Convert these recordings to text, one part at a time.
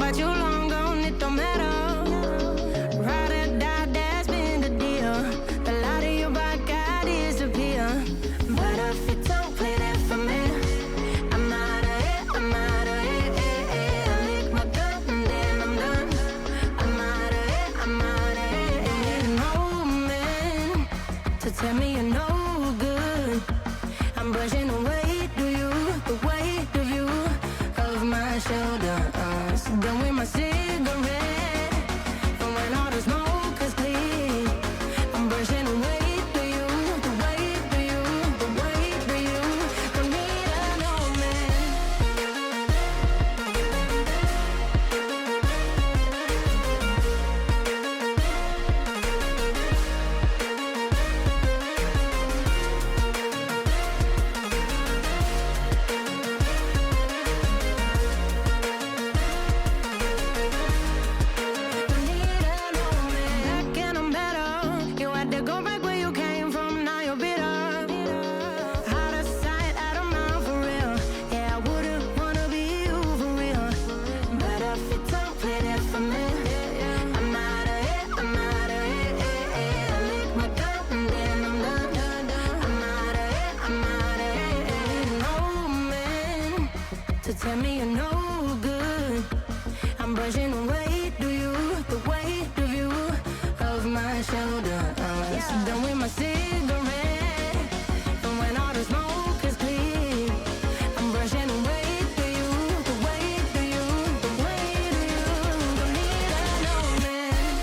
but you long gone, it don't matter. Ride or die, that's been the deal. The light of your back, I disappear. But if you don't play that for me, I'm out of it, I'm out of it. I lick my gun and then I'm done. I'm out of it, I'm out of it. And no man to tell me you're no good. I'm brushing the weight of you, the weight of you, of my shoulders. Done with my cigarette, and when all the smoke is clear, I'm brushing the weight of you, the weight of you, the weight of you. Don't need another man. Tell me you're no good. I'm brushing the weight of you, the weight of you, of my shoulders. Done with my cigarette, and when all the smoke is clear, I'm brushing the weight of you, the weight of you, the weight of you. Don't need another man.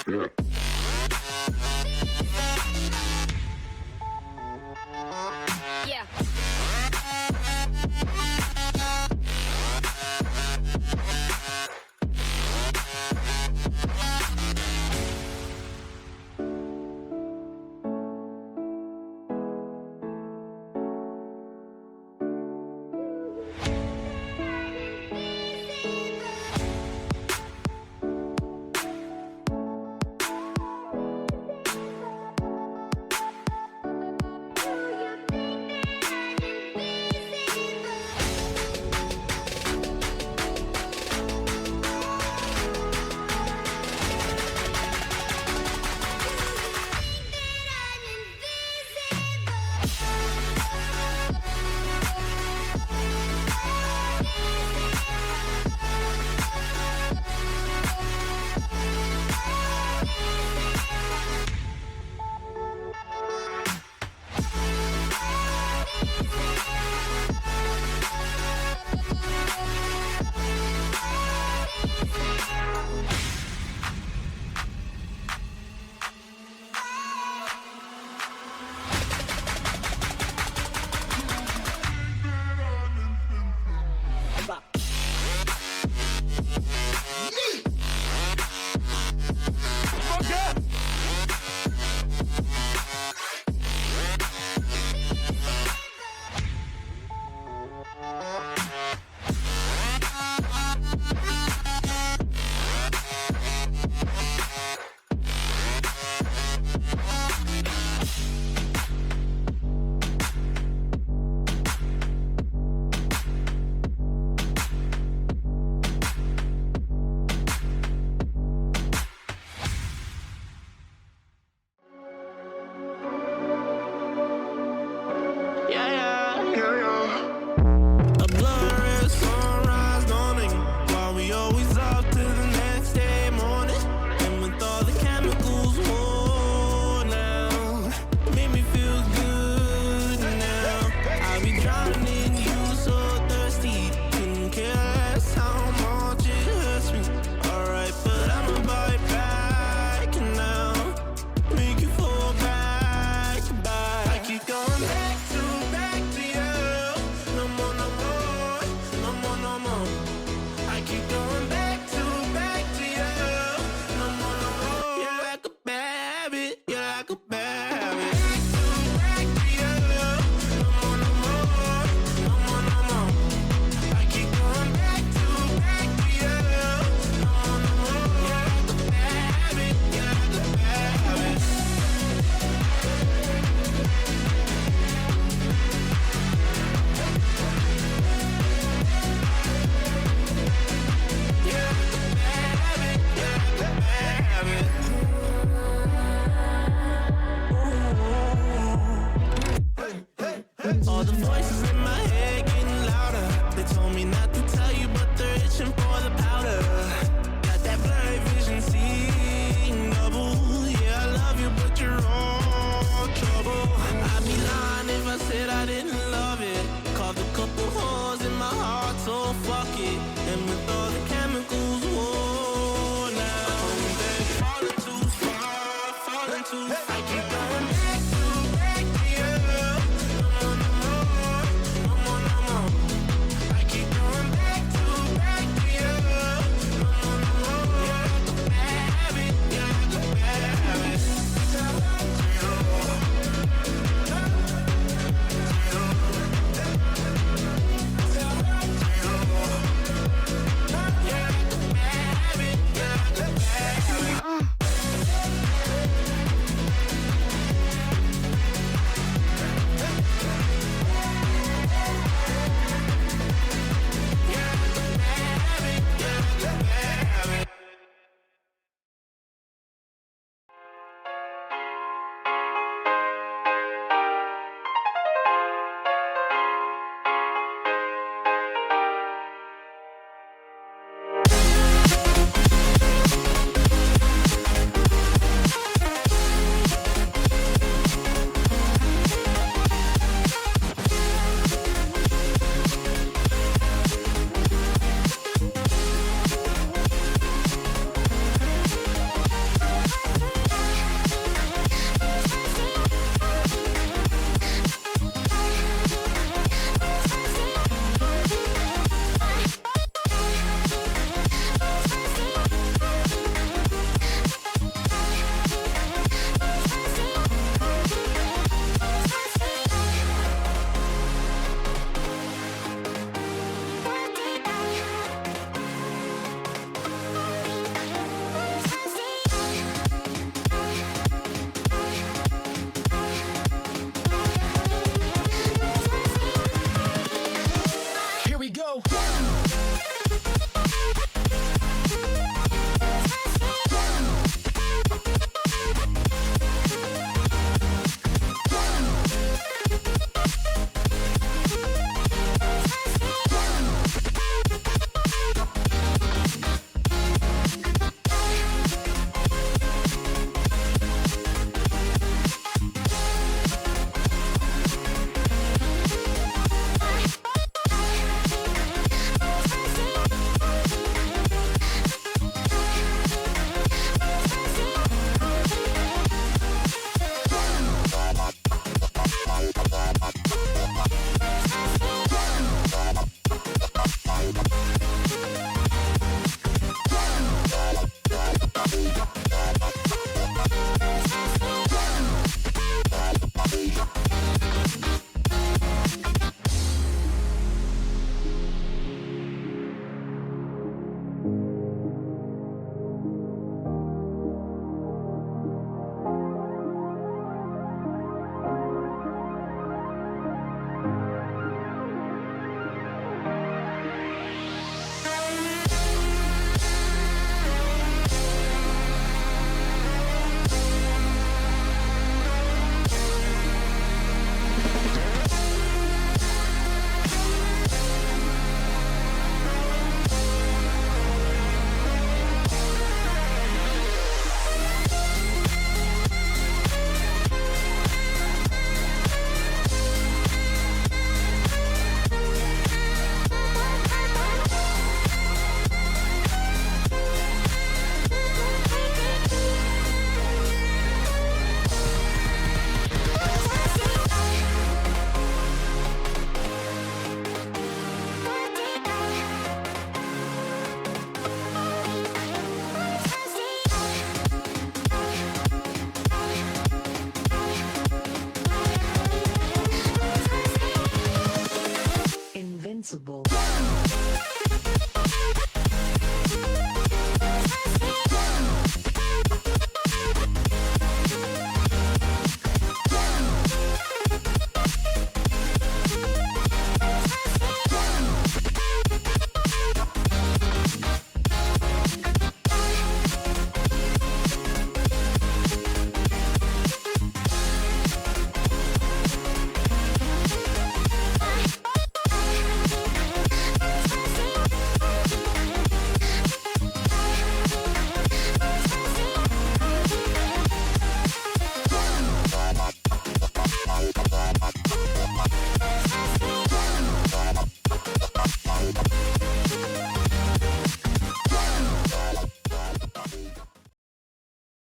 Yeah.